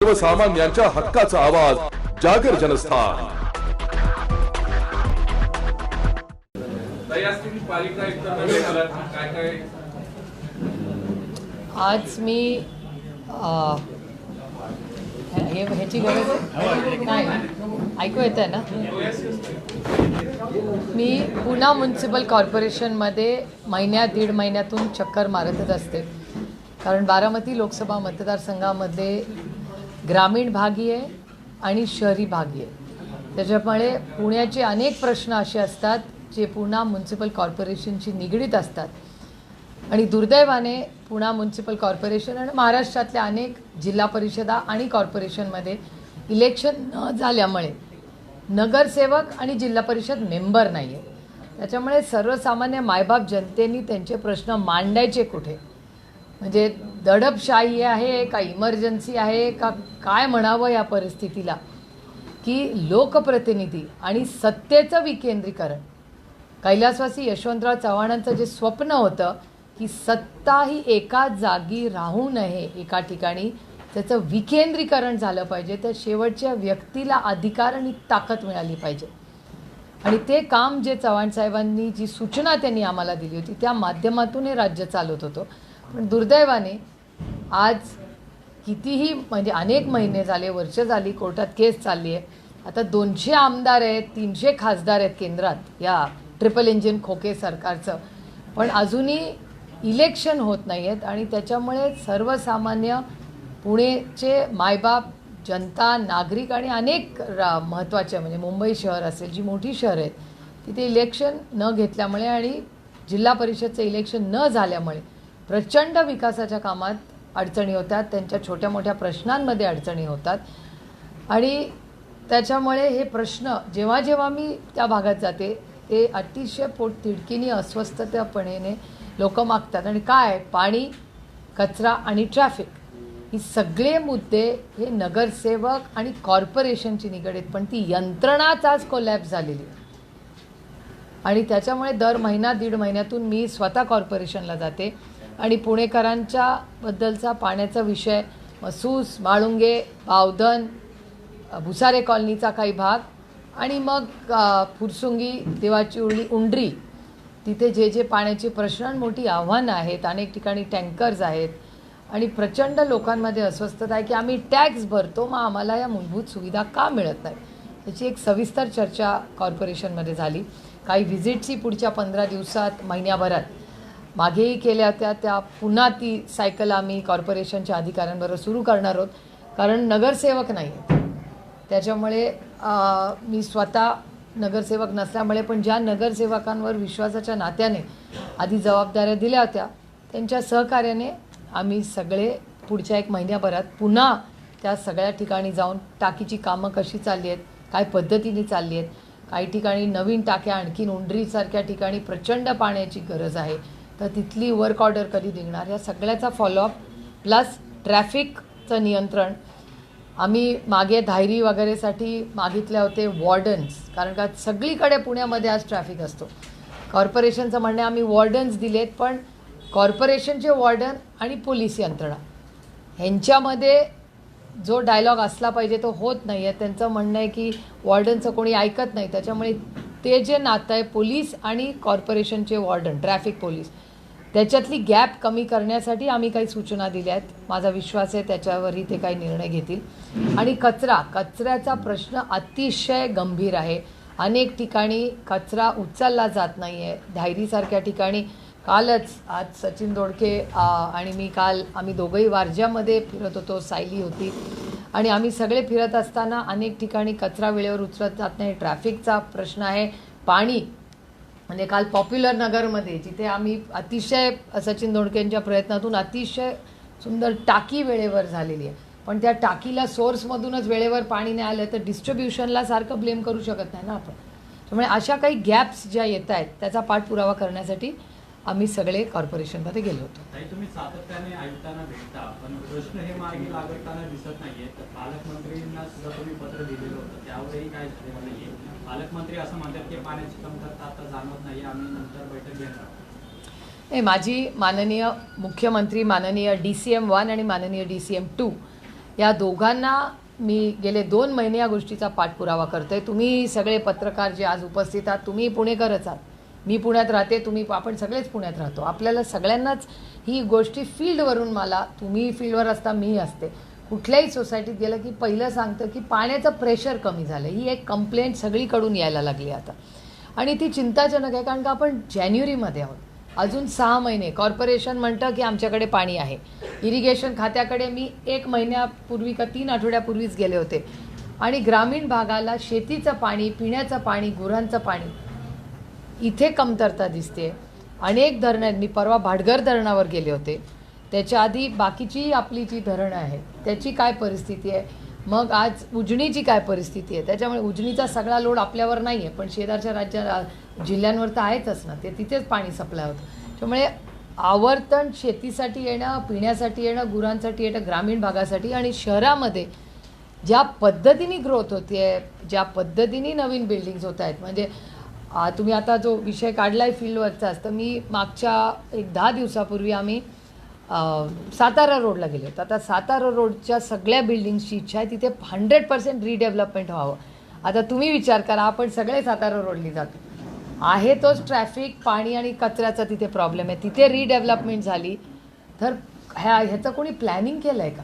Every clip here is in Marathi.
सर्वसामान्यांच्या हक्काचा आवाज जागर जनस्थान। आज मी ह्याची गरज नाही, ऐकू येत आहे ना? मी पुणे म्युनिसिपल कॉर्पोरेशनमध्ये दीड महिन्यातून चक्कर मारतच असते, कारण बारामती लोकसभा मतदारसंघामध्ये ग्रामीण भागी आहे आणि शहरी भागी आहे। त्याच्यामुळे पुण्याचे अनेक प्रश्न असे असतात जे पुणे म्युनिसिपल कॉर्पोरेशनशी निगडीत असतात आणि दुर्दैवाने पुणे म्युनिसिपल कॉर्पोरेशन आणि महाराष्ट्रातल्या अनेक जिल्हा परिषदा आणि कॉर्पोरेशनमध्ये इलेक्शन न झाल्यामुळे नगरसेवक आणि जिल्हा परिषद मेंबर नाही आहे। त्याच्यामुळे सर्वसामान्य मायबाप जनतेने त्यांचे प्रश्न मांडायचे कुठे, म्हणजे दडपशाही आहे का इमर्जन्सी आहे का काय म्हणावं या परिस्थितीला, की लोकप्रतिनिधी आणि सत्तेचं विकेंद्रीकरण, कैलासवासी यशवंतराव चव्हाणांचं जे स्वप्न होतं की सत्ता ही एका जागी राहू नये, एका ठिकाणी त्याचं विकेंद्रीकरण झालं पाहिजे, तर शेवटच्या व्यक्तीला अधिकार आणि ताकद मिळाली पाहिजे। आणि ते काम जे चव्हाण साहेबांनी जी सूचना त्यांनी आम्हाला दिली होती त्या माध्यमातून हे राज्य चालवत होतं। पण दुर्दैवाने आज कितीही म्हणजे अनेक महिने झाले, वर्ष झाली, कोर्टात केस चालली आहे। आता 200 आमदार आहेत, 300 खासदार आहेत केंद्रात या ट्रिपल इंजिन खोके सरकारचं, पण अजूनही इलेक्शन होत नाही आहेत। आणि त्याच्यामुळे सर्वसामान्य पुणेचे मायबाप, जनता, नागरिक आणि अनेक महत्त्वाचे म्हणजे मुंबई शहर असेल, जी मोठी शहर आहेत, तिथे इलेक्शन न घेतल्यामुळे आणि जिल्हा परिषदचं इलेक्शन न झाल्यामुळे प्रचंड विकासाच्या कामात अडचणी होतात, त्यांच्या छोट्या मोठ्या प्रश्नांमध्ये अडचणी होतात। आणि त्याच्यामुळे हे प्रश्न जेव्हा जेव्हा मी त्या भागात जाते ते अतिशय पोटतिडकीने, अस्वस्थतेपणे लोक मागतात। आणि काय, पाणी, कचरा आणि ट्रॅफिक ही सगळे मुद्दे हे नगरसेवक आणि कॉर्पोरेशनची निगडीत, पण ती यंत्रणाच आज कोलॅप्स झालेली आहे। आणि त्याच्यामुळे दर महिना दीड महिन्यातून मी स्वतः कॉर्पोरेशनला जाते आणि पुणेकरांच्या बद्दलचा पाण्याचा विषय, मसूस, माळुंगे, बावधन, भुसारे कॉलनीचा काही भाग आणि मग फुरसुंगी, देवाची उंडरी, तिथे जे जे पाण्याचे प्रश्न, मोठी आव्हानं आहेत, अनेक ठिकाणी टँकर्स आहेत आणि प्रचंड लोकांमध्ये अस्वस्थता आहे की आम्ही टॅक्स भरतो, मग आम्हाला या मूलभूत सुविधा का मिळत नाही, याची एक सविस्तर चर्चा कॉर्पोरेशनमध्ये झाली। काही व्हिजिटची पुढच्या 15 दिवसात, महिन्याभरात मागेही केल्या होत्या, त्या पुन्हा ती सायकल आम्ही कॉर्पोरेशनच्या अधिकाऱ्यांबरोबर सुरू करणार आहोत, कारण नगरसेवक नाही आहेत। त्याच्यामुळे मी स्वतः नगरसेवक नसल्यामुळे, पण ज्या नगरसेवकांवर विश्वासाच्या नात्याने आधी जबाबदाऱ्या दिल्या होत्या त्यांच्या सहकार्याने आम्ही सगळे पुढच्या 1 महिन्याभरात पुन्हा त्या सगळ्या ठिकाणी जाऊन टाकीची कामं कशी चालली आहेत, काय पद्धतीने चालली आहेत, काही ठिकाणी नवीन टाक्या, आणखीन उंडरीसारख्या ठिकाणी प्रचंड पाण्याची गरज आहे, तर तिथली वर्क ऑर्डर कधी निघणार, या सगळ्याचा फॉलोअप प्लस ट्रॅफिकचं नियंत्रण। आम्ही मागे धायरी वगैरेसाठी मागितले होते वॉर्डन्स, कारण का सगळीकडे पुण्यामध्ये आज ट्रॅफिक असतो। कॉर्पोरेशनचं म्हणणे आम्ही वॉर्डन्स दिलेत, पण कॉर्पोरेशनचे वॉर्डन आणि पोलीस यंत्रणा ह्यांच्यामध्ये जो डायलॉग असला पाहिजे तो होत नाही आहे। त्यांचं म्हणणं आहे की वॉर्डनचं कोणी ऐकत नाही, त्याच्यामुळे ते जे नातं आहे पोलीस आणि कॉर्पोरेशनचे वॉर्डन, ट्रॅफिक पोलीस, त्याच्यातली गॅप कमी करण्यासाठी आम्ही काही सूचना दिल्या आहेत। माझा विश्वास आहे त्याच्यावरही ते काही निर्णय घेतील। आणि कचऱ्याचा प्रश्न अतिशय गंभीर आहे, अनेक ठिकाणी कचरा उचलला जात नाही आहे। धायरीसारख्या ठिकाणी कालच, आज सचिन दोडके आणि मी आम्ही दोघंही वारज्यामध्ये फिरत होतो, सायली होती आणि आम्ही सगळे फिरत असताना अनेक ठिकाणी कचरा वेळेवर उचलत जात नाही, ट्रॅफिकचा प्रश्न आहे। पाणी म्हणजे काल पॉप्युलर नगरमध्ये जिथे आम्ही अतिशय सचिन दोडकेंच्या प्रयत्नातून अतिशय सुंदर टाकी वेळेवर झालेली आहे, पण त्या टाकीला सोर्समधूनच वेळेवर पाणी नाही आलं तर डिस्ट्रीब्युशनला सारखं ब्लेम करू शकत नाही ना आपण। त्यामुळे अशा काही गॅप्स ज्या येत आहेत त्याचा पाठपुरावा करण्यासाठी आम्ही सगळे कॉर्पोरेशनमध्ये गेलो होतो। तुम्ही सातत्याने आयुक्तांना भेटता, पण प्रश्न हे मार्गी लागताना दिसत नाहीये, तर पालकमंत्रींना सुद्धा तुम्ही पत्र दिलेलं होतं, त्यावरही काय झालेलं नाहीये। पालकमंत्री असं म्हणतात की पाण्याची कमतरता आता जाणवत नाही, आम्ही नंतर बैठक घेणार आहोत। माझी माननीय मुख्यमंत्री, माननीय DCM 1 आणि माननीय DCM 2 या दोघांना मी गेले 2 महिने या गोष्टीचा पाठपुरावा करतोय. तुम्ही सगळे पत्रकार जे आज उपस्थित आहात, तुम्ही पुणेकरच आहात. मी पुण्यात राहते, आपण सगळेच पुण्यात राहतो. आपल्याला सगळ्यांनाच ही गोष्टी फील्डवरून, मला तुम्ही फील्डवर असता, मी असते, कुठल्याही सोसायटीत गेलं की पहिलं सांगतं की पाण्याचं प्रेशर कमी झालं. ही एक कंप्लेंट सगळीकडून यायला लागली आता आणि ती चिंताजनक आहे. कारण का आपण जानेवारीमध्ये आहोत, अजून 6 महिने. कॉर्पोरेशन म्हणतं की आमच्याकडे पाणी आहे. इरिगेशन खात्याकडे मी 1 महिन्यापूर्वी का 3 आठवड्यापूर्वीच गेले होते आणि ग्रामीण भागाला शेतीचं पाणी, पिण्याचं पाणी, गुरांचं पाणी इथे कमतरता दिसते. अनेक धरणं आहेत. मी परवा भाटघर धरणावर गेले होते. त्याच्या आधी बाकीची आपली जी धरणं आहेत त्याची काय परिस्थिती आहे, मग आज उजनीची काय परिस्थिती आहे. त्याच्यामुळे उजनीचा सगळा लोड आपल्यावर नाही आहे, पण शेजारच्या जिल्ह्यांवर तर आहेतच ना, ते तिथेच पाणी सप्लाय होतं. त्यामुळे आवर्तन शेतीसाठी येणं, पिण्यासाठी येणं, गुरांसाठी येणं, ग्रामीण भागासाठी आणि शहरामध्ये ज्या पद्धतीने ग्रोथ होते आहे, ज्या पद्धतीने नवीन बिल्डिंग्स होत आहेत, म्हणजे तुम्ही आता जो विषय काढला आहे फील्डवर्कचा असतं, मी मागच्या एक 10 दिवसापूर्वी आम्ही सातारा रोडला गेले होते. आता सातारा रोडच्या सगळ्या बिल्डिंग्सची इच्छा आहे तिथे 100% रिडेव्हलपमेंट व्हावं. आता तुम्ही विचार करा, आपण सगळे सातारा रोडली जातो, आहे तोच ट्रॅफिक, पाणी आणि कचऱ्याचा तिथे प्रॉब्लेम आहे. तिथे रिडेव्हलपमेंट झाली तर ह्याचं कोणी प्लॅनिंग केलं आहे का?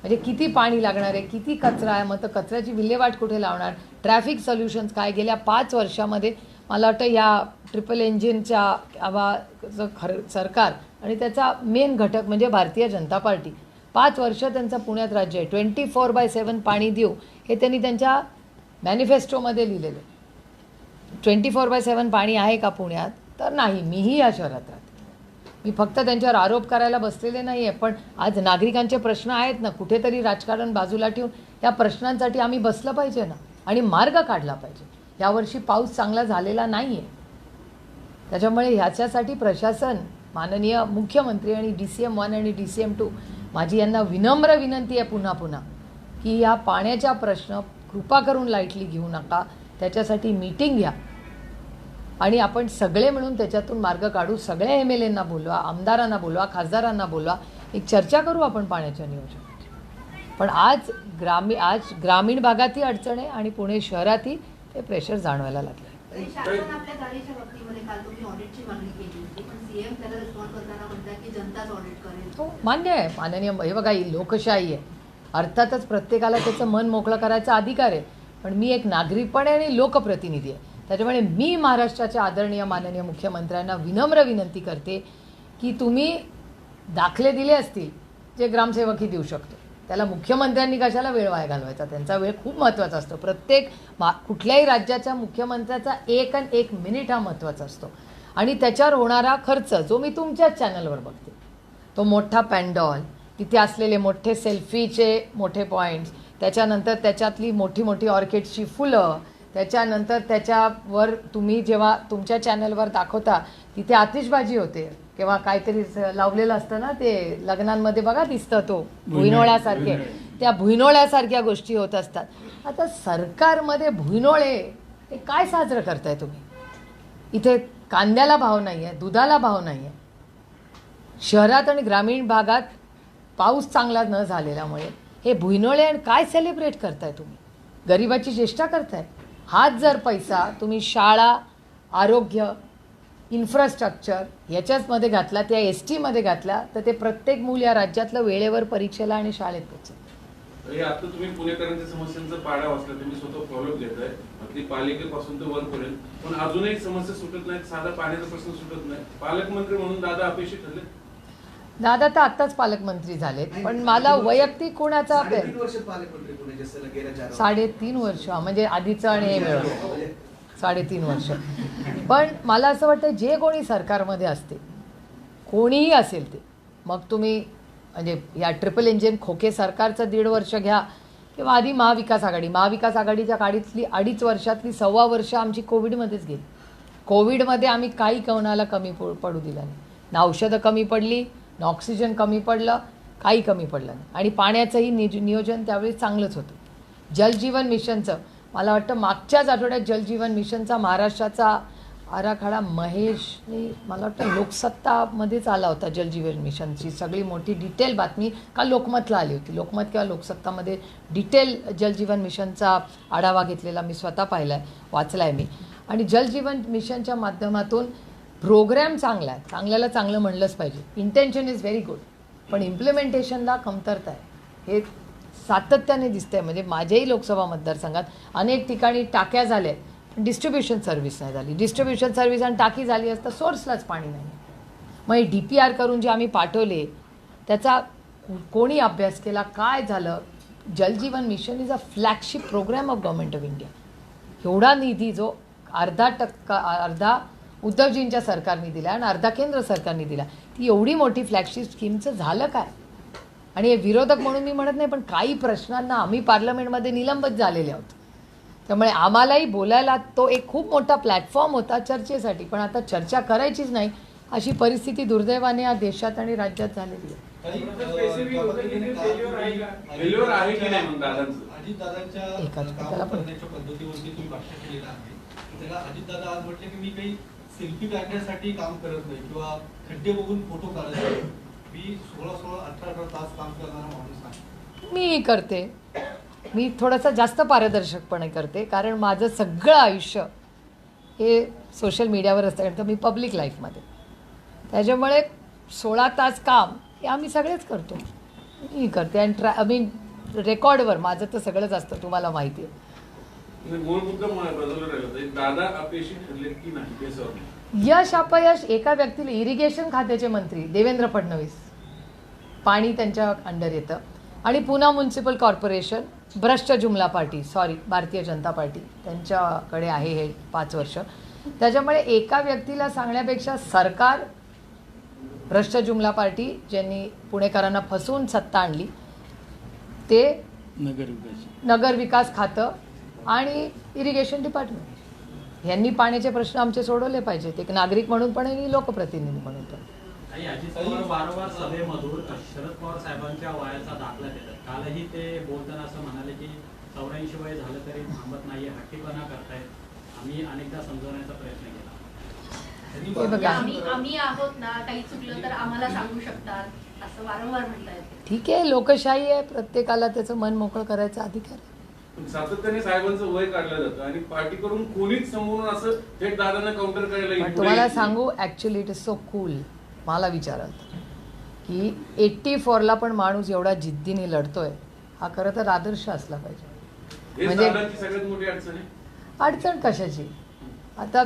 म्हणजे किती पाणी लागणार आहे, किती कचरा आहे, मग तर कचऱ्याची विल्हेवाट कुठे लावणार, ट्रॅफिक सोल्युशन्स काय. गेल्या 5 वर्षामध्ये मला वाटतं या ट्रिपल इंजिनच्या सरकार आणि त्याचा मेन घटक म्हणजे भारतीय जनता पार्टी, 5 वर्ष त्यांचं पुण्यात राज्य आहे. 24/7 पाणी देऊ हे त्यांनी त्यांच्या मॅनिफेस्टोमध्ये लिहिलेलं. 24/7 पाणी आहे का पुण्यात? तर नाही. मीही या शहरात राहते. मी फक्त त्यांच्यावर आरोप करायला बसलेले नाही आहे, पण आज नागरिकांचे प्रश्न आहेत ना, कुठेतरी राजकारण बाजूला ठेवून या प्रश्नांसाठी आम्ही बसलं पाहिजे ना आणि मार्ग काढला पाहिजे. यावर्षी पाऊस चांगला झालेला नाही आहे, त्याच्यामुळे ह्याच्यासाठी प्रशासन, माननीय मुख्यमंत्री आणि DCM 1 आणि DCM 2, माझी यांना विनम्र विनंती आहे पुन्हा पुन्हा की या पाण्याचा प्रश्न कृपा करून लाईटली घेऊ नका. त्याच्यासाठी मीटिंग घ्या आणि आपण सगळे मिळून त्याच्यातून मार्ग काढू. सगळ्या MLAंना बोलवा, आमदारांना बोलवा, खासदारांना बोलवा, एक चर्चा करू आपण पाण्याच्या नियोजनाची. पण आज ग्रामीण भागातही अडचण आहे आणि पुणे शहरातही ते प्रेशर जाणवायला लागलं. शासन आपल्या गाडीच्या बाबतीमध्ये काल तुम्ही ऑडिटची मागणी केली होती, पण CM त्याला रिस्पॉन्ड करताना म्हणतात की जनताच ऑडिट करेल. हो, मान्य आहे. माननीय, हे बघा, ही लोकशाही आहे. अर्थातच प्रत्येकाला त्याचं मन मोकळं करायचा अधिकार आहे, पण मी एक नागरिक पण आहे आणि लोकप्रतिनिधी आहे. त्याच्यामुळे मी महाराष्ट्राच्या आदरणीय माननीय मुख्यमंत्र्यांना विनम्र विनंती करते की तुम्ही दाखले दिले असतील जे ग्रामसेवकही देऊ शकतो, त्याला मुख्यमंत्र्यांनी कशाला वेळ वाया घालवायचा. त्यांचा वेळ खूप महत्त्वाचा असतो. प्रत्येक कुठल्याही राज्याच्या मुख्यमंत्र्याचा 1 मिनिट हा महत्त्वाचा असतो आणि त्याच्यावर होणारा खर्च जो मी तुमच्याच चॅनलवर बघते, तो मोठा पॅन्डॉल, तिथे असलेले मोठे सेल्फीचे मोठे पॉईंट्स, त्याच्यानंतर त्याच्यातली मोठी मोठी ऑर्किड्सची फुलं, त्याच्यानंतर त्याच्यावर तुम्ही जेव्हा तुमच्या चॅनलवर दाखवता तिथे आतिषबाजी होते किंवा काहीतरी लावलेलं असतं ना, ते लग्नांमध्ये बघा दिसतं, तो भुईनोळ्यासारखे, त्या भुईनोळ्यासारख्या गोष्टी होत असतात. आता सरकारमध्ये भुईनोळे हे काय साजरं करताय तुम्ही? इथे कांद्याला भाव नाही आहे, दुधाला भाव नाही आहे. शहरात आणि ग्रामीण भागात पाऊस चांगला न झालेल्यामुळे हे भुईनोळे काय सेलिब्रेट करताय तुम्ही? गरिबाची चेष्टा करताय. हाच जर पैसा तुम्ही शाळा, आरोग्य, इन्फ्रास्ट्रक्चर याच्याचमध्ये घातला, त्या STमध्ये घातला, तर ते प्रत्येक मूल या राज्यातलं वेळेवर परीक्षेला आणि शाळेत पोहोचेल. आता तुम्ही पुणेकरांच्या समस्यांचा पाडा वाचला, तुम्ही स्वतः फॉलोअप घेताय, अगदी पालिकेपासून तर वरपर्यंत, पण अजूनही समस्या सुटत नाहीत. साधा पाण्याचा प्रश्न सुटत नाही. पालकमंत्री म्हणून दादा अपेक्षित ठरले. दादा तर आत्ताच पालकमंत्री झालेत, पण मला वैयक्तिक कोणाचा 3.5 वर्ष म्हणजे आधीचं आणि हे मिळून 3.5 वर्ष. पण मला असं वाटतं जे कोणी सरकारमध्ये असते, कोणीही असेल ते, मग तुम्ही म्हणजे या ट्रिपल इंजिन खोके सरकारचं 1.5 वर्ष घ्या किंवा आधी महाविकास आघाडीच्या काळातली 2.5 वर्षातली 1.25 वर्ष आमची कोविडमध्येच गेली. कोविडमध्ये आम्ही काही कोणाला कमी पडू दिलं नाही. ना औषधं कमी पडली, ना ऑक्सिजन कमी पडलं, काही कमी पडलं नाही. आणि पाण्याचंही नियोजन त्यावेळी चांगलंच होतं. जलजीवन मिशनचं मला वाटतं मागच्याच आठवड्यात जलजीवन मिशनचा महाराष्ट्राचा आराखडा महेशने मला वाटतं लोकसत्तामध्येच आला होता. जलजीवन मिशनची सगळी मोठी डिटेल बातमी काल लोकमतला आली होती. लोकमत किंवा लोकसत्तामध्ये डिटेल जलजीवन मिशनचा आढावा घेतलेला मी स्वतः पाहिला आहे, वाचला आहे मी. आणि जलजीवन मिशनच्या माध्यमातून प्रोग्रॅम चांगला आहे, चांगल्याला चांगलं म्हणलंच पाहिजे. इंटेन्शन इज व्हेरी गुड, पण इम्प्लिमेंटेशनला कमतरता आहे. हे सातत्याने दिसतंय. म्हणजे माझ्याही लोकसभा मतदारसंघात अनेक ठिकाणी टाक्या झाल्या, पण डिस्ट्रीब्युशन सर्व्हिस नाही झाली. डिस्ट्रीब्युशन सर्व्हिस आणि टाकी झाली असता सोर्सलाच पाणी नाही. मग हे DPR करून जे आम्ही पाठवले त्याचा कोणी अभ्यास केला, काय झालं? Jal Jeevan mission is a flagship programme of government of India. एवढा निधी जो अर्धा उद्धवजींच्या सरकारने दिला आणि अर्धा केंद्र सरकारने दिला, ती एवढी मोठी फ्लॅगशिप स्कीमचं झालं काय? आणि हे विरोधक म्हणून मी म्हणत नाही, पण काही प्रश्नांना आम्ही पार्लमेंटमध्ये निलंबित झालेले आहोत. त्यामुळे आम्हालाही बोलायला तो एक खूप मोठा प्लॅटफॉर्म होता चर्चेसाठी, पण आता चर्चा करायचीच नाही अशी परिस्थिती दुर्दैवाने या देशात आणि राज्यात झालेली आहे. फेल्युअर आहे की नाही मग दादांचं? अजितदादांच्या काम करण्याच्या पद्धतीवरती तुम्ही भाष्य केलेलं आहे. त्याला अजितदादा आज म्हटले की मी काही सेल्फी काढण्यासाठी काम करत नाही किंवा खड्डे बघून फोटो काढत नाही. मी 16-18 तास काम करणारा माणूस आहे. मी करते, मी थोडंसं जास्त पारदर्शकपणे करते, कारण माझं सगळं आयुष्य हे सोशल मीडियावर असतं, कारण मी पब्लिक लाईफमध्ये. त्याच्यामुळे 16 तास काम हे आम्ही सगळेच करतो, मी करते. आणि रेकॉर्डवर माझं तर सगळंच असतं, तुम्हाला माहिती आहे. मूळ मुद्दा बाजूला राहिला, दादा अपयशी ठरले की नाही याच्यावर. यश अपयश एका व्यक्तीला, इरिगेशन खात्याचे मंत्री देवेंद्र फडणवीस, पाणी त्यांच्या अंडर येतं. आणि पुणे म्युन्सिपल कॉर्पोरेशन भ्रष्ट जुमला पार्टी, भारतीय जनता पार्टी त्यांच्याकडे आहे हे 5 वर्ष. त्याच्यामुळे एका व्यक्तीला सांगण्यापेक्षा सरकार, भ्रष्ट जुमला पार्टी ज्यांनी पुणेकरांना फसवून सत्ता आणली, ते नगरविकास खातं आणि इरिगेशन डिपार्टमेंट यांनी पाण्याचे प्रश्न आमचे सोडवले पाहिजेत, एक नागरिक म्हणून पण आणि लोकप्रतिनिधी म्हणून पण. अजित पवार वारंवार सभेमधून शरद पवार साहेबांच्या वयाचा दाखला देतात. कालही ते बोलताना असं म्हणाले की 84 वय झालं तरी थांबत नाहीये, हट्टीपणा करतायत. आम्ही अनेकदा समजवण्याचा प्रयत्न केला. आम्ही आहोत ना, काही चुकलं तर आम्हाला सांगू शकतात असं वारंवार म्हणतायत. ठीक आहे, लोकशाही आहे, प्रत्येकाला त्याचं मन मोकळं करायचा अधिकार आहे. सातत्याने साहेबांचं वय काढलं जातं आणि पार्टीकडून कोणीच समोरून असं थेट दादांना काउंटर करायला. पण तुम्हाला सांगू, actually it is so cool. मला विचाराल की 84ला पण माणूस एवढा जिद्दीने लढतोय, हा खरं तर आदर्श असला पाहिजे. म्हणजे सगळ्यात मोठी अडचण आहे. अडचण कशाची? आता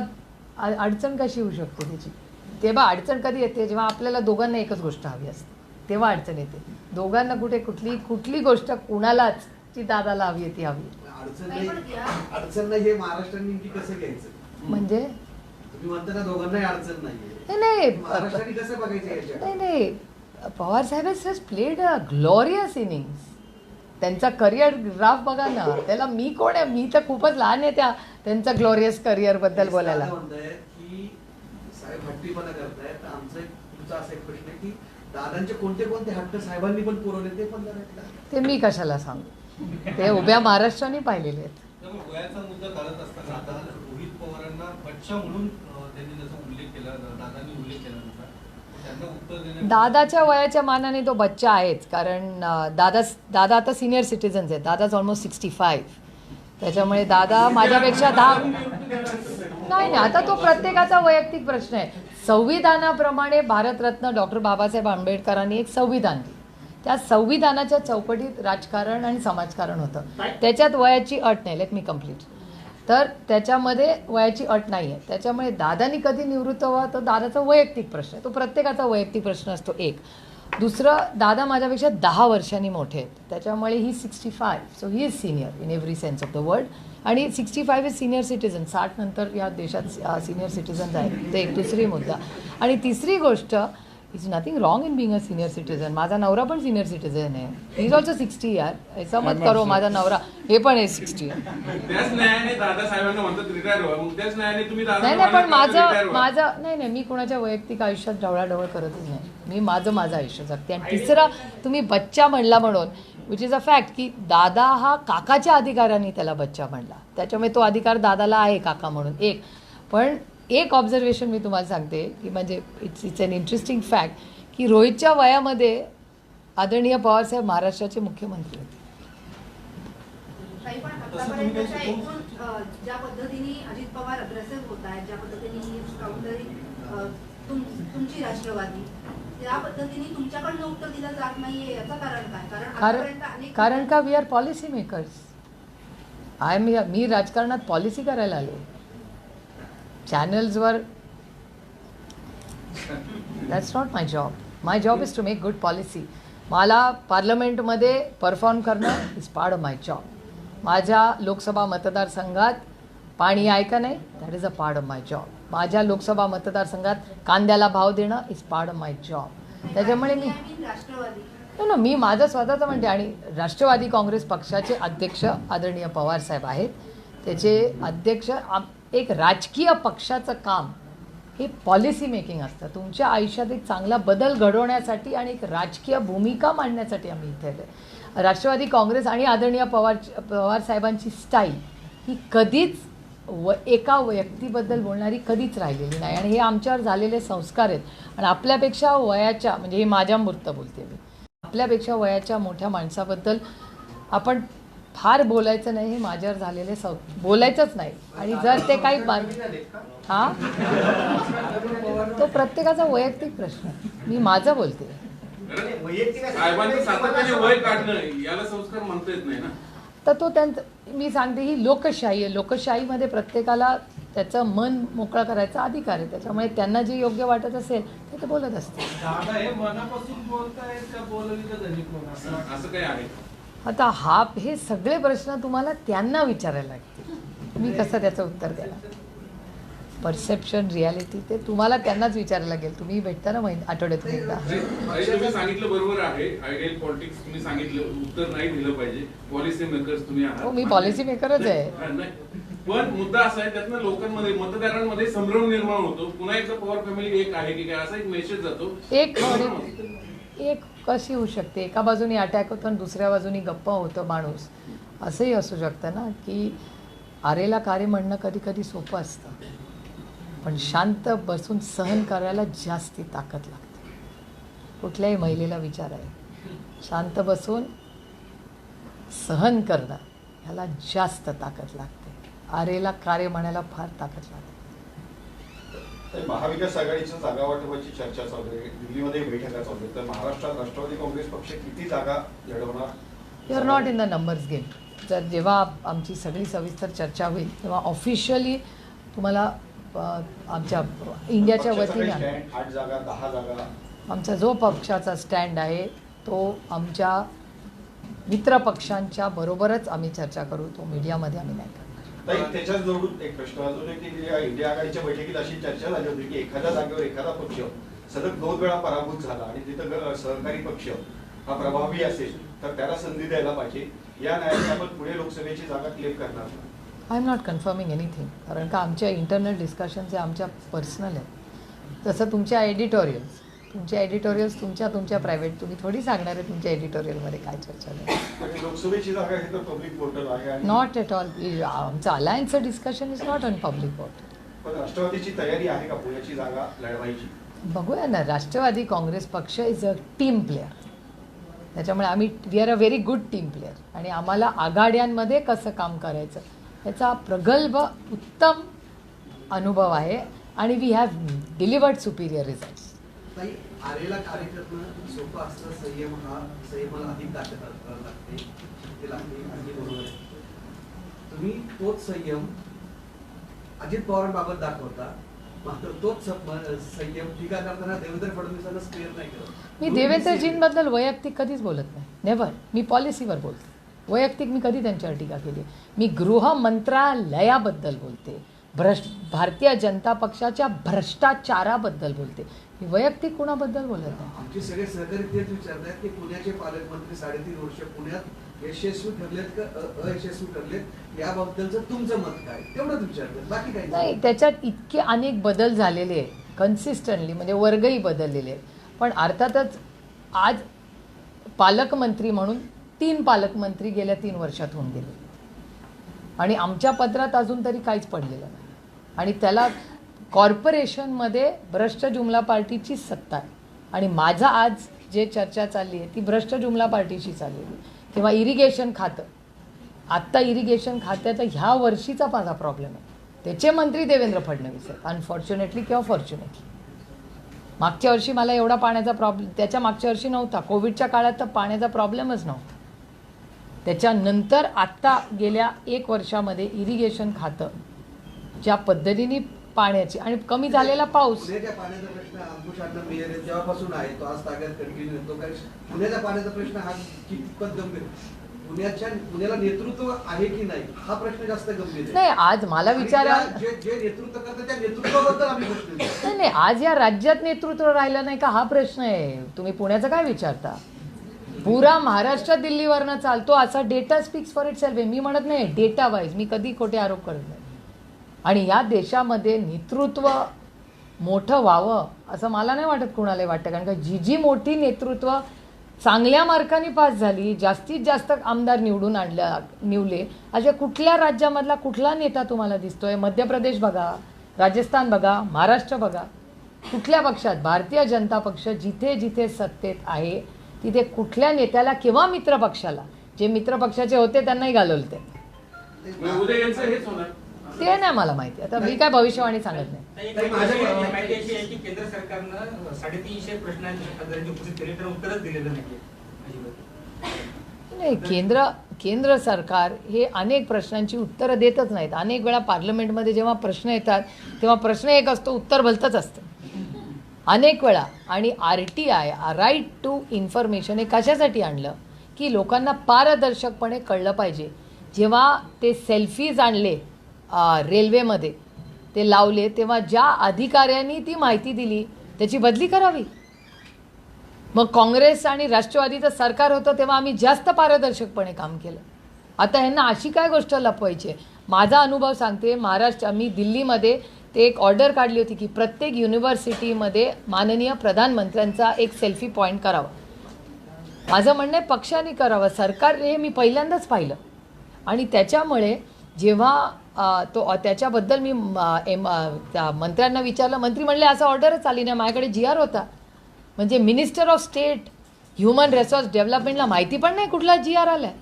अडचण कशी येऊ शकते त्याची? तेव्हा अडचण कधी येते जेव्हा आपल्याला दोघांना एकच गोष्ट हवी असते, तेव्हा अडचण येते. दोघांना कुठली गोष्ट कुणालाच जी दादाला हवी आहे ती हवी. अडचण नाही हे महाराष्ट्राने नेमकी कसं घ्यायचं? म्हणजे तुम्ही म्हणता ना दोघांनाही अडचण नाहीये, नाही महाराष्ट्राने कसं बघायचं? नाही, पवार साहेब has played a glorious innings. त्यांचा करिअर ग्राफ बघा ना. त्याला मी कोण आहे? मी तर खूपच लहान आहे त्यांचा ग्लोरियस करिअर बद्दल बोलायला. की साहेब हट्टीपणा करतायत. आमचा तुमचा असा एक प्रश्न आहे की दादांचे कोणते हट्ट साहेबांनी पण पुरवले ते पण ते मी कशाला सांगू? ते उभ्या महाराष्ट्राने पाहिलेले आहेत. वयाचा मुद्दा काढत असताना आता रोहित पवारांना बच्चा म्हणून त्यांनी जसा उल्लेख केला, दादांनी उल्लेख केला होता, त्यांना उत्तर देण्यात दादाच्या वयाच्या मानाने तो बच्चा आहेच, कारण दादा आता सिनियर सिटीजन्स आहेत. दादाच ऑलमोस्ट 65. त्याच्यामुळे दादा माझ्यापेक्षा 10 नाही. आता तो प्रत्येकाचा वैयक्तिक प्रश्न आहे. संविधानाप्रमाणे भारतरत्न डॉक्टर बाबासाहेब आंबेडकरांनी एक संविधान दिलं. त्या संविधानाच्या चौकटीत राजकारण आणि समाजकारण होतं. त्याच्यात वयाची अट नाही. Let me complete. तर त्याच्यामध्ये वयाची अट नाही आहे. त्याच्यामुळे दादानी कधी निवृत्त व्हावं तो दादाचा वैयक्तिक प्रश्न आहे. तो प्रत्येकाचा वैयक्तिक प्रश्न असतो. एक. दुसरं, दादा माझ्यापेक्षा 10 वर्षांनी मोठे आहेत. त्याच्यामुळे ही 65. So he is senior in every sense of the word. आणि 65 इज सिनियर सिटीजन. 60 नंतर या देशात सिनियर सिटीजन्स आहेत. ते एक दुसरी मुद्दा. आणि तिसरी गोष्ट, is nothing wrong in being a senior citizen. माझा नवरा पण सिनियर सिटीजन आहे. ही इज ऑल्सो 60 यार. ऐसा मत करो. माझा नवरा हे पण आहे 60. त्याच न्यायाने दादा साहेबांना म्हणतात रिटायर व्हा, मग त्याच न्यायाने तुम्ही नाही पण माझं नाही, मी कोणाच्या वैयक्तिक आयुष्यात ढवळाढवळ करतच नाही. मी माझं आयुष्य जगते. आणि तिसरं, तुम्ही बच्चा म्हणला म्हणून, विच इज अ फॅक्ट की दादा हा काकाच्या अधिकाराने त्याला बच्चा म्हणला. त्याच्यामुळे तो अधिकार दादाला आहे काका म्हणून. एक. पण एक ऑब्झर्वेशन मी तुम्हाला सांगते की म्हणजे इट्स अन इंटरेस्टिंग फॅक्ट की रोहितच्या वयामध्ये आदरणीय पवारसाहेब महाराष्ट्राचे मुख्यमंत्री होते. काही पण आतापर्यंतच्या एकूण ज्या पद्धतीने अजित पवार अग्रेसिव्ह होत आहेत, ज्या पद्धतीने तुमची राष्ट्रवादी, त्या पद्धतीने तुमच्याकडनं उत्तर दिलं जात नाहीये, याचं कारण काय? कारण का वी आर पॉलिसी मेकर्स. मी राजकारणात पॉलिसी करायला आले. चॅनल्सवर that's not my job. My job is to make good policy. मला पार्लमेंटमध्ये परफॉर्म करणं is part of my job. माझ्या लोकसभा मतदारसंघात पाणी आहे का नाही, that is a part of my job. माझ्या लोकसभा मतदारसंघात कांद्याला भाव देणं is part of my job. त्याच्यामुळे मी माझं स्वतःचं म्हणते. आणि राष्ट्रवादी काँग्रेस पक्षाचे अध्यक्ष आदरणीय पवारसाहेब आहेत. त्याचे अध्यक्ष एक राजकीय पक्षाचं काम हे पॉलिसी मेकिंग असतं. तुमच्या आयुष्यात एक चांगला बदल घडवण्यासाठी आणि एक राजकीय भूमिका मांडण्यासाठी आम्ही इथे आलो. राष्ट्रवादी काँग्रेस आणि आदरणीय पवारसाहेबांची स्टाईल ही कधीच एका व्यक्तीबद्दल बोलणारी कधीच राहिलेली नाही. आणि हे आमच्यावर झालेले संस्कार आहेत. आणि आपल्यापेक्षा वयाच्या, म्हणजे हे माझ्या मूर्त बोलते मी, आपल्यापेक्षा वयाच्या मोठ्या माणसाबद्दल आपण फार बोलायचं नाही, हे माझ्यावर झालेले बोलायचंच नाही. आणि जर ते काही हां, तो प्रत्येकाचा वैयक्तिक प्रश्न. मी माझं बोलते. साहेबांचं सातत्याने वय काढणं याला संस्कार म्हणता येत नाही ना. तर तो त्यांचं, मी सांगते, ही लोकशाही आहे. लोकशाहीमध्ये प्रत्येकाला त्याचं मन मोकळं करायचा अधिकार आहे. त्याच्यामुळे त्यांना जे योग्य वाटत असेल ते बोलत असते. असं काय आहे? आता हे सगळे प्रश्न तुम्हाला त्यांना विचारायला लागतील. मी कसं त्याचं उत्तर द्यायला? परसेप्शन, रियालिटी ते तुम्हाला त्यांनाच विचारायला लागेल. तुम्ही भेटता ना आठवड्यातून एकदा. तुम्ही सांगितलं बरोबर आहे. आयडियल पॉलिटिक्स तुम्ही सांगितलं, उत्तर नाही दिलं पाहिजे. पॉलिसी मेकर्स तुम्ही आहात. हो, मी पॉलिसी मेकरच आहे. पण मुद्दा असा आहे, त्यातनं लोकांमध्ये, मतदारांमध्ये संभ्रम निर्माण होतो. पुन्हा एकदा पवार फॅमिली एक आहे की काय असा एक मेसेज जातो. एक कशी होऊ शकते? एका बाजूनी अटॅक होतो आणि दुसऱ्या बाजूनी गप्पा होतं माणूस. असंही असू शकतं ना की आरेला कार्य म्हणणं कधी कधी सोपं असतं, पण शांत बसून सहन करायला जास्ती ताकद लागते. कुठल्याही महिलेला विचार आहे, शांत बसून सहन करणं ह्याला जास्त ताकद लागते. आरेला कार्य म्हणायला फार ताकद लागते. महाविकास आघाडीच्या जागा वाटपाची चर्चा चालू आहे, दिल्लीमध्ये बैठका चालू आहे. तर महाराष्ट्रात राष्ट्रवादी काँग्रेस पक्ष किती जागा लढवणार? You are not in the numbers game. जर जेव्हा आमची सगळी सविस्तर चर्चा होईल तेव्हा ऑफिशियली तुम्हाला आमच्या इंडियाच्या वतीने 8 जागा 10 जागा आमचा जो पक्षाचा स्टँड आहे तो आमच्या मित्र पक्षांच्या बरोबरच आम्ही चर्चा करू. तो मीडियामध्ये आम्ही नाही करणार. त्याच्यात जोडून एक प्रश्न अजून आहे की इंडिया आघाडीच्या बैठकीत अशी चर्चा झाली होती की एखाद्या जागेवर एखादा पक्ष सलग 2 वेळा पराभूत झाला आणि तिथं सहकारी पक्ष हा प्रभावी असेल तर त्याला संधी द्यायला पाहिजे. या न्यायाने आपण पुढे लोकसभेची जागा क्लेम करणार. I am not confirming anything. कारण का आमच्या इंटरनल डिस्कशन्स हे आमच्या पर्सनल आहेत. जसं तुमच्या एडिटोरियल्स तुमच्या प्रायव्हेट, तुम्ही थोडी सांगणार आहे तुमच्या एडिटोरियलमध्ये काय चर्चा झाली. लोकसभेची जागा हे तर पब्लिक पोर्टल आहे. Not at all. आमचं अलायन्सचं discussion is not on public portal. पण राष्ट्रवादीची तयारी आहे का पुण्याची जागा लढवायची? बघूया ना. राष्ट्रवादी काँग्रेस पक्ष इज अ टीम प्लेअर. त्याच्यामुळे we are a very good team player. आणि आम्हाला आघाड्यांमध्ये कसं काम करायचं याचा प्रगल्भ उत्तम अनुभव आहे. आणि we have delivered superior results. आरेला कार्य करणं सोपं असतं. संयमाला अधिक ताकद लागते, ते लागते. आणि बरोबर आहे. तुम्ही तोच संयम अजित पवारांबाबत दाखवता, मात्र तोच संयम टीका करताना देवेंद्र फडणवीसांना स्क्वेअर नाही करत. मी देवेंद्रजींबद्दल वैयक्तिक कधीच बोलत नाही. नेव्हर. मी पॉलिसीवर बोलते. वैयक्तिक मी कधी त्यांच्यावर टीका केली? मी गृह मंत्रालयाबद्दल बोलते. भारतीय जनता पक्षाच्या भ्रष्टाचाराबद्दल बोलते. मी वैयक्तिक कुणाबद्दल बोलत नाही. आमचे सगळे सहकारी तेच विचारतात की पुण्याचे पालकमंत्री 3.5 वर्ष पुण्यात यशस्वी ठरलेत का अयशस्वी ठरलेत, याबद्दलचं तुमचं मत काय? तेवढंच विचारतात, बाकी काही नाही. त्याच्यात इतके अनेक बदल झालेले आहेत कन्सिस्टंटली, म्हणजे वर्गही बदललेले आहेत. पण अर्थातच आज पालकमंत्री म्हणून 3 पालकमंत्री गेल्या 3 वर्षात होऊन गेले आणि आमच्या पत्रात अजून तरी काहीच पडलेलं नाही. आणि त्याला कॉर्पोरेशनमध्ये भ्रष्ट जुमला पार्टीची सत्ता आहे आणि माझा आज जे चर्चा चालली आहे ती भ्रष्ट जुमला पार्टीची चाललेली. किंवा इरिगेशन खातं, आत्ता इरिगेशन खात्याचा ह्या वर्षीचा माझा प्रॉब्लेम आहे. त्याचे मंत्री देवेंद्र फडणवीस आहेत, अनफॉर्च्युनेटली किंवा फॉर्च्युनेटली. मागच्या वर्षी मला एवढा पाण्याचा प्रॉब्लेम, त्याच्या मागच्या वर्षी नव्हता. कोविडच्या काळात तर पाण्याचा प्रॉब्लेमच नव्हता. त्याच्यानंतर आत्ता गेल्या 1 वर्षामध्ये इरिगेशन खातं ज्या पद्धतीने पाण्याची आणि कमी झालेला पाऊस. पुण्याच्या पाण्याचा प्रश्न अंकुश अण्णा मेयर जेव्हापासून आहे तो आज ताब्यात कंटिन्यू येतो. कारण पुण्याच्या पाण्याचा प्रश्न हा कितपत गंभीर, पुण्याला नेतृत्व आहे की नाही हा प्रश्न जास्त गंभीर आहे. नाही, आज मला विचारा, जे नेतृत्व करतात त्या नेतृत्वाबद्दल आम्ही प्रश्न विचारतो. नाही, आज या राज्यात नेतृत्व राहिलं नाही का हा प्रश्न आहे. तुम्ही पुण्याचं काय विचारता? पुरा महाराष्ट्र दिल्लीवरनं चालतो असा data speaks for it self आहे. मी म्हणत नाही डेटा वाईज, मी कधी खोटे आरोप करत नाही. आणि या देशामध्ये नेतृत्व मोठं व्हावं असं मला नाही वाटत कुणाला वाटतं. कारण का जी मोठी नेतृत्व चांगल्या मार्काने पास झाली, जास्तीत जास्त आमदार निवले अशा कुठल्या राज्यामधला कुठला नेता तुम्हाला दिसतोय? मध्य प्रदेश बघा, राजस्थान बघा, महाराष्ट्र बघा. कुठल्या पक्षात? भारतीय जनता पक्ष जिथे जिथे सत्तेत आहे तिथे कुठल्या नेत्याला किंवा मित्र पक्षाला, जे मित्र पक्षाचे होते त्यांनाही घालवलं ते. उद्या यांचं हेच होणार ते नाही मला माहिती. आता मी काय भविष्यवाणी सांगत नाही. केंद्र सरकारनं 350 प्रश्नांची उपस्थित केली तर उत्तरच दिलेलं नाही. केंद्र सरकार हे अनेक प्रश्नांची उत्तरं देतच नाहीत. अनेक वेळा पार्लमेंटमध्ये जेव्हा प्रश्न येतात तेव्हा प्रश्न एक असतो, उत्तर भलतंच असतं अनेक वेळा. आणि RTI राईट टू इन्फॉर्मेशन हे कशासाठी आणलं की लोकांना पारदर्शकपणे कळलं पाहिजे. जेव्हा ते सेल्फीज आणले रेल्वेमध्ये ते लावले तेव्हा ज्या अधिकाऱ्यांनी ती माहिती दिली त्याची बदली करावी. मग काँग्रेस आणि राष्ट्रवादीचं सरकार होतं तेव्हा आम्ही जास्त पारदर्शकपणे काम केलं. आता ह्यांना अशी काय गोष्ट लपवायची आहे? माझा अनुभव सांगते. मी दिल्लीमध्ये ते एक ऑर्डर काढली होती की प्रत्येक युनिव्हर्सिटीमध्ये माननीय प्रधानमंत्र्यांचा एक सेल्फी पॉईंट करावा. माझं म्हणणं आहे पक्षाने करावं, सरकारने हे मी पहिल्यांदाच पाहिलं. आणि त्याच्यामुळे जेव्हा त्याच्याबद्दल मी त्या मंत्र्यांना विचारलं, मंत्री म्हणले असं ऑर्डरच आली नाही. माझ्याकडे GR होता. म्हणजे minister of state human resource डेव्हलपमेंटला माहिती पण नाही कुठला GR आलाय.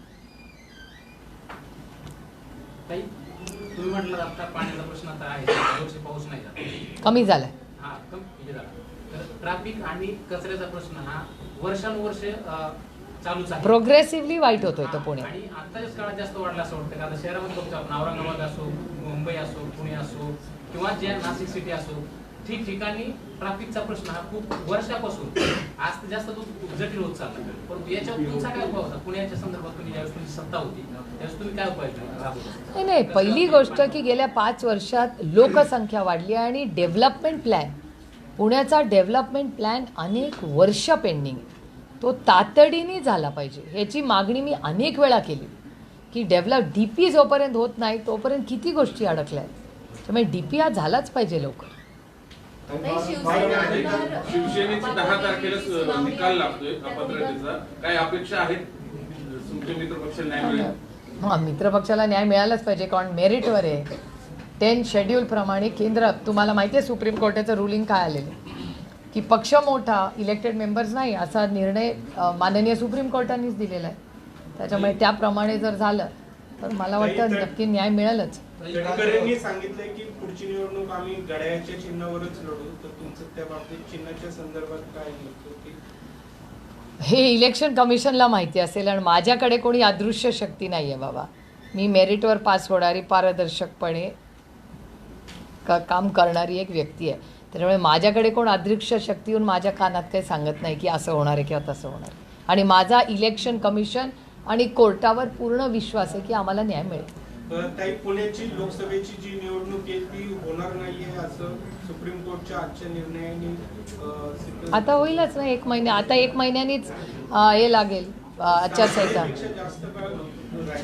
तुम्ही म्हटलं आता पाण्याचा प्रश्न आता आहे, पाऊस नाही झाला, कमी झालाय. हा कमी झाला. ट्रॅफिक आणि कचऱ्याचा प्रश्न हा वर्षानुवर्ष चालूच आहे. प्रोग्रेसिव्हली वाईट होतोय तो पुणे. आणि आताच्याच काळात जास्त वाढला असं वाटतं. आता शहरामध्ये बघतो आपण, औरंगाबाद असो, मुंबई असो, पुणे असो किंवा जे नाशिक सिटी असो, ठिकठिकाणी ट्रॅफिकचा प्रश्न हा खूप वर्षापासून आज जास्त तो जटिल होत चालला. परंतु याच्यावर तुमचा काय उपाय होता? पुण्याच्या संदर्भात तुम्ही ज्यावेळेस तुमची सत्ता होती त्यावेळेस तुम्ही काय उपाय राबवला? नाही, पहिली गोष्ट की गेल्या 5 वर्षात लोकसंख्या वाढली आणि डेव्हलपमेंट प्लॅन, पुण्याचा डेव्हलपमेंट प्लॅन अनेक वर्ष पेंडिंग आहे. तो तातडीने झाला पाहिजे ह्याची मागणी मी अनेक वेळा केली की DP जोपर्यंत होत नाही तोपर्यंत किती गोष्टी अडकल्या आहेत. त्यामुळे DP हा झालाच पाहिजे लवकर. शिवसेनेची 10 तारखेला निकाल लागतोय अपात्रतेचा, काय अपेक्षा आहेत? तुमच्या मित्रपक्षाला न्याय मिळेल? हां, मित्रपक्षाला न्याय मिळालाच पाहिजे कारण मेरिटवर आहे. 10 शेड्यूल प्रमाणे केंद्र, तुम्हाला माहिती आहे सुप्रीम कोर्टाचं रुलिंग काय आलेलं की पक्ष मोठा इलेक्टेड मेंबर्स नाही असा निर्णय माननीय सुप्रीम कोर्टानेच दिलेला आहे. त्याच्यामुळे त्याप्रमाणे जर झालं तर मला वाटतं नक्की न्याय मिळेलच. गडकरींनी सांगितलंय की पुढची निवडणूक आम्ही घड्याळाच्या चिन्हावरच लढू, तर तुमचं त्या बाबतीत चिन्हाच्या संदर्भात काय म्हणतो? हे इलेक्शन कमिशनला माहिती असेल आणि माझ्याकडे कोणी अदृश्य शक्ती नाही आहे बाबा. मी मेरिटवर पास होणारी, पारदर्शकपणे काम करणारी एक व्यक्ती आहे. त्यामुळे माझ्याकडे कोण अदृश्य शक्ती येऊन माझ्या कानात काही सांगत नाही की असं होणार आहे किंवा तसं होणार आहे. आणि माझा इलेक्शन कमिशन आणि कोर्टावर पूर्ण विश्वास आहे की आम्हाला न्याय मिळेल. ताई, पुण्याची लोकसभेची जी निवडणूक आहे ती होणार नाहीये असं सुप्रीम कोर्टच्या आजच्या निर्णयाने आता होईलच ना 1 महिना. आता 1 महिन्यानीच हे लागेल आचारसंहिता.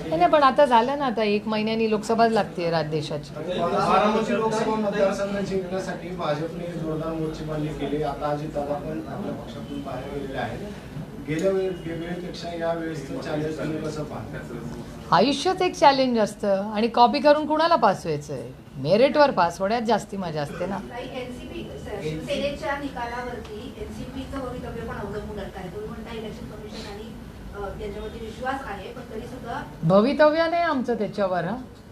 नाही, पण आता झालं ना, आता 1 महिन्यानी लोकसभाच लागते देशाची. बारामती लोकसभा मतदारसंघ जिंकण्यासाठी भाजपने जोरदार मोर्चेबांधणी केली. आता अजितदादा पण आपल्या पक्षातून बाहेर गेलेले आहेत. गेल्या वेळेपेक्षा या वेळेसचं चॅलेंज तुम्ही कसं पाहता? आयुष्यात एक चॅलेंज असतं आणि कॉपी करून कुणाला पास व्हायचं आहे. मेरिटवर पास होण्यात जास्ती मजा असते ना. एनसीपी शिवसेनेच्या निकालावरती एनसीपीचं भवितव्य पण अवलंबून आहे. तुम्ही म्हणता इलेक्शन कमिशन आणि त्यांच्यावरती विश्वास आहे, पण तरी सुद्धा भवितव्य नाही आमचं त्याच्यावर.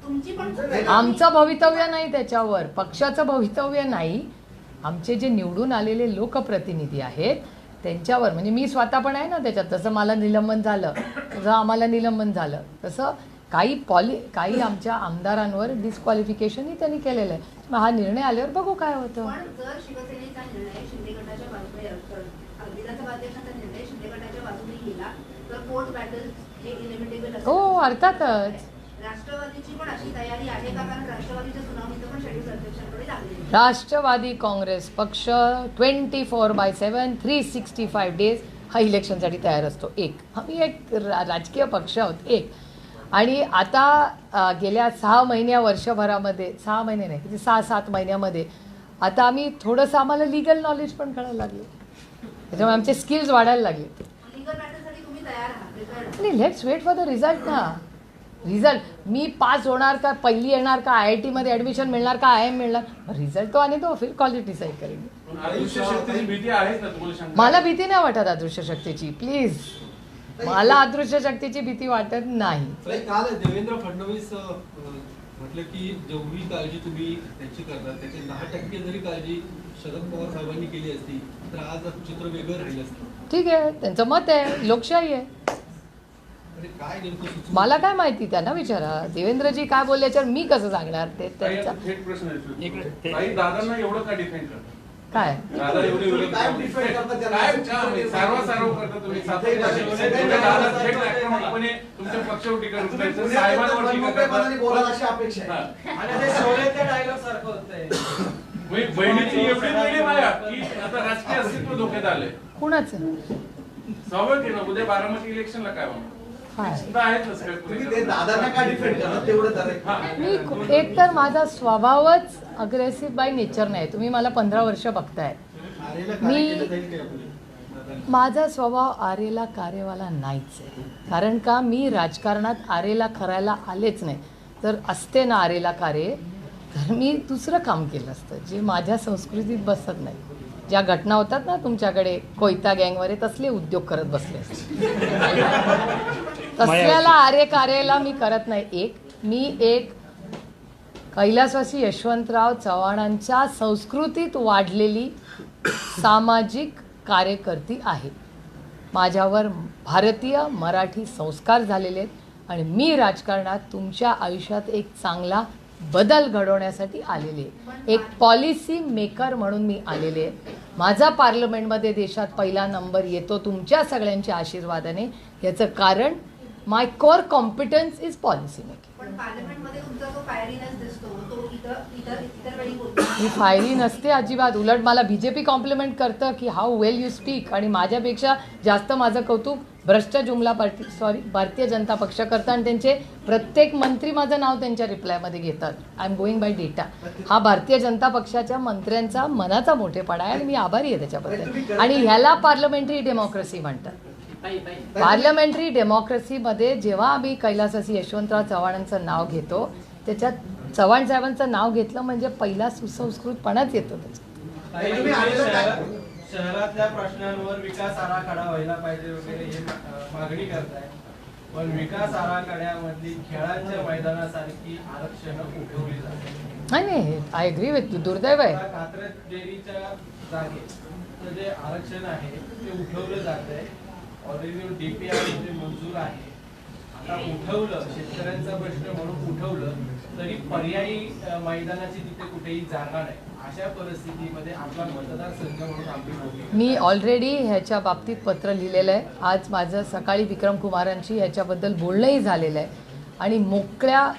तुमची पण आमचं भवितव्य नाही त्याच्यावर, पक्षाचं भवितव्य नाही. आमचे जे निवडून आलेले लोकप्रतिनिधी आहेत त्यांच्यावर, म्हणजे मी स्वतः पण आहे ना त्याच्यात. जसं मला निलंबन झालं, जसं आम्हाला निलंबन झालं, तसं काही आमच्या आमदारांवर डिस्क्वालिफिकेशनही त्यांनी केलेलं आहे. मग हा निर्णय आल्यावर बघू काय होतं. पण जर शिवसेनेचा निर्णय शिंदे गटाच्या बाजूने विधानसभा अध्यक्षांचा निर्णय शिंदे गटाच्या बाजूने गेला तर कोर्ट बॅटल हे इनेव्हिटेबल असेल. हो, अर्थातच. राष्ट्रवादीची पण अशी तयारी आहे का? कारण राष्ट्रवादीच्या सुनावणीचं पण शेड्यूल अध्यक्षांकडे लागले. राष्ट्रवादी काँग्रेस पक्ष 24/7 365 डेज हा इलेक्शनसाठी तयार असतो. आम्ही एक राजकीय पक्ष आहोत एक. आणि आता गेल्या 6 महिन्या वर्षभरामध्ये, 6 महिने नाही किती 6-7 महिन्यामध्ये आता आम्ही थोडंसं आम्हाला लिगल नॉलेज पण कळायला लागले, त्याच्यामुळे आमचे स्किल्स वाढायला लागले. लीगल बॅटलसाठी तुम्ही तयार आहात? आणि let's wait for the result ना. रिझल्ट मी पास होणार का, पहिली येणार का, IIT मध्ये ॲडमिशन मिळणार का, IIM मिळणार, रिझल्ट तो आणि तो फिर कॉलेज डिसाईड करेल. अदृश्य शक्तीची भीती आहे का तुम्हाला? शंका मला भीती नाही वाटत अदृश्य शक्तीची, प्लीज. मला अदृश्य शक्तीची भीती वाटत नाही. काल देवेंद्र फडणवीस म्हटलं की जेवढी काळजी तुम्ही त्यांची करता त्याची 10% जरी काळजी शरद पवार साहेबांनी केली असती तर आज चित्र वेगळं राहिलं असतं. ठीक आहे, त्यांचं मत आहे, लोकशाही आहे. काय नेमकं मला काय माहिती, त्यांना विचारा. देवेंद्रजी काय बोलले याच्यावर मी कसं सांगणार ते त्यांचा. थेट प्रश्न आहे. ताई, दादांना एवढं का डिफेंड करतात? काय दादा एवढे विरोध काय डिफेंड करतात त्याला? काय सारवा करता तुम्ही? दादा थेट आक्रमकपणे तुमच्या पक्षावर टीका करतात, साहेबांवर टीका करतात. बोलायला अशी अपेक्षा आहे. आणि ते शोलेच्या डायलॉग सारखं होतंय. बहिणीची एवढी वेळी माया की आता राजकीय अस्तित्व धोक्यात आलंय. कुणाचं? स्वाभाविक आहे ना, उद्या बारामती इलेक्शनला काय होणार? तुम्ही ते दादांना का डिफेंड करतात तेवढं तर. मी एकतर माझा स्वभावच अग्रेसिव्ह बाय नेचर नाही. तुम्ही मला 15 वर्ष बघताय. माझा स्वभाव आरेला कार्यवाला नाहीच आहे. कारण का, मी राजकारणात आरेला करायला आलेच नाही. तर असते ना आरेला कार्य, तर मी दुसरं काम केलं असतं जे माझ्या संस्कृतीत बसत नाही. ज्या घटना होतात ना तुमच्याकडे कोयता गँगवर, तसले उद्योग करत बसले असते. तसल्याला आर्य कार्याला मी करत नाही. मी एक कैलासवासी यशवंतराव चव्हाणांच्या संस्कृतीत वाढलेली सामाजिक कार्यकर्ती आहे. माझ्यावर भारतीय मराठी संस्कार झालेले आहेत आणि मी राजकारणात तुमच्या आयुष्यात एक चांगला बदल घडवण्यासाठी आलेले, एक पॉलिसी मेकर म्हणून मी आलेले. माझा पार्लमेंटमध्ये देशात पहिला नंबर येतो तुमच्या सगळ्यांच्या आशीर्वादाने. याचं कारण my core competence is policy making. पण पार्लमेंटमध्ये तुमचा जो फायरिनेस दिसतो तो इतर वेळी बोलतो. मी फायरी नसते अजिबात. उलट मला BJP कॉम्प्लिमेंट करतं की हाऊ वेल यू स्पीक. आणि माझ्यापेक्षा जास्त माझं कौतुक भ्रष्ट जुमला भारतीय जनता पक्ष करतं आणि त्यांचे प्रत्येक मंत्री माझं नाव त्यांच्या रिप्लायमध्ये घेतात. I am going bye data. हा भारतीय जनता पक्षाच्या मंत्र्यांचा मनाचा मोठेपणा आहे आणि मी आभारी आहे त्याच्याबद्दल. आणि ह्याला पार्लमेंटरी डेमोक्रेसी म्हणतात. पार्लमेंटरी डेमोक्रेसीमध्ये जेव्हा आम्ही कैलासवासी यशवंतराव चव्हाणांचं नाव घेतो, त्याच्यात चव्हाण साहेबांचं नाव घेतलं म्हणजे पहिला सुसंस्कृतपणाच येतो त्याच्यात. शहरातल्या प्रश्नांवर विकास आराखडा व्हायला पाहिजे वगैरे हे मागणी करताय, पण विकास आराखड्यामधली खेळांच्या मैदानासारखी आरक्षण उठवली जातात. नाही, आय एग्री विथ यू. दुर्दैव आहे. कात्रज डेअरीच्या जागेत जे आरक्षण आहे ते उठवलं जात आहे. ऑलरेडी DPR मध्ये मंजूर आहे. आता उठवलं, शेतकऱ्यांचा प्रश्न म्हणून उठवलं तरी पर्यायी मैदानाची तिथे कुठेही जागा नाही. अशा परिस्थितीमध्ये आपला मतदारसंघ म्हणून आपली मी ऑलरेडी ह्याच्या बाबतीत पत्र लिहिलेलं आहे. आज माझं सकाळी विक्रम कुमारांची ह्याच्याबद्दल बोलणंही झालेलं आहे. आणि मोकळ्या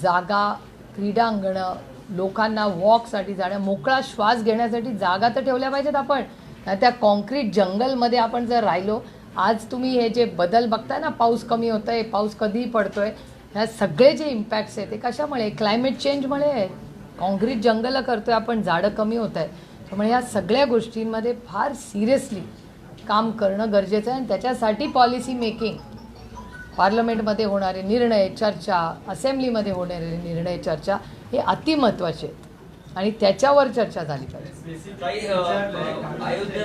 जागा, क्रीडांगणं, लोकांना वॉकसाठी जाण्या, मोकळा श्वास घेण्यासाठी जागा तर ठेवल्या पाहिजेत आपण. त्या कॉन्क्रीट जंगलमध्ये आपण जर राहिलो, आज तुम्ही हे जे बदल बघताय ना, पाऊस कमी होत आहे, पाऊस कधीही पडतोय, ह्या सगळे जे इम्पॅक्ट्स आहेत ते कशामुळे? क्लायमेट चेंजमुळे आहे. कॉन्क्रीट जंगलं करतोय आपण, झाडं कमी होत आहेत. त्यामुळे ह्या सगळ्या गोष्टींमध्ये फार सिरियसली काम करणं गरजेचं आहे. आणि त्याच्यासाठी पॉलिसी मेकिंग पार्लमेंटमध्ये होणारे निर्णय चर्चा, असेंब्लीमध्ये होणारे निर्णय चर्चा हे अतिमहत्त्वाचे आहेत आणि त्याच्यावर चर्चा झाली पाहिजे.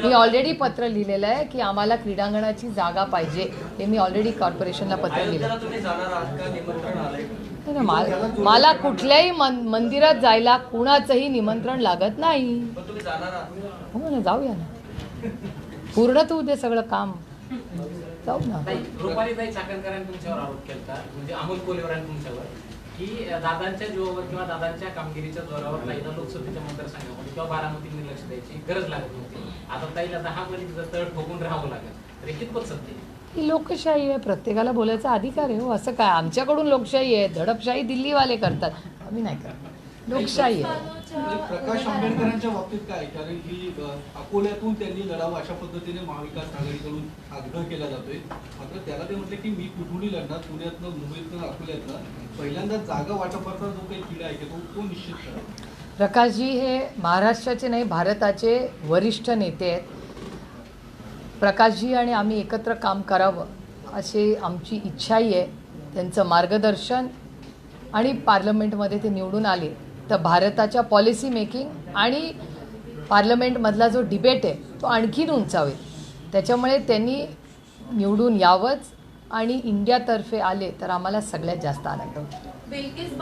मी ऑलरेडी पत्र लिहिलेलं आहे की आम्हाला क्रीडांगणाची जागा पाहिजे. हे मी ऑलरेडी कॉर्पोरेशनला पत्र लिहिलं. मला कुठल्याही मंदिरात जायला कुणाचंही निमंत्रण लागत नाही. हो ना, जाऊया ना, पूर्ण तू दे सगळं काम, जाऊ ना. रुपालीताई चाकणकरांनी तुमच्यावर आरोप केला, म्हणजे अमोल कोल्हेकरांनी तुमच्यावर, की दादांच्या जीवावर किंवा दादांच्या कामगिरीच्या जोरावर ताईला लोकसभेच्या मतदारसंघामध्ये किंवा बारामतीने लक्ष द्यायची गरज लागत नव्हती. आता ताईला 10 मध्ये तळ ठोकून राहावं लागेल, तर कितपत सत्य? ही लोकशाही आहे, प्रत्येकाला बोलायचा अधिकार आहे. हो, असं काय आमच्याकडून लोकशाही आहे? दडपशाही दिल्लीवाले करतात, आम्ही नाही करत. लोकशाही आहे. प्रकाश आंबेडकरांच्या बाबतीत काय, कारण की अकोल्यातून त्यांनी लढावं अशा पद्धतीने महाविकास आघाडीकडून आग्रह केला जातोय. मात्र त्याला ते म्हटले की मी कुठूनही लढणार, पुण्यातनं, मुंबईतनं, अकोल्यातनं. पहिल्यांदा जागा वाटपाचा जो काही किडा आहे तो निश्चित करा. प्रकाशजी हे महाराष्ट्राचे नाही, भारताचे वरिष्ठ नेते आहेत. प्रकाशजी आणि आम्ही एकत्र काम करावं अशी आमची इच्छाही आहे. त्यांचं मार्गदर्शन आणि पार्लमेंटमध्ये ते निवडून आले तर भारताच्या पॉलिसी मेकिंग आणि पार्लमेंटमधला जो डिबेट आहे तो आणखीन उंचावेल. त्याच्यामुळे त्यांनी निवडून यावंच आणि इंडियातर्फे आले तर आम्हाला सगळ्यात जास्त आनंद होईल.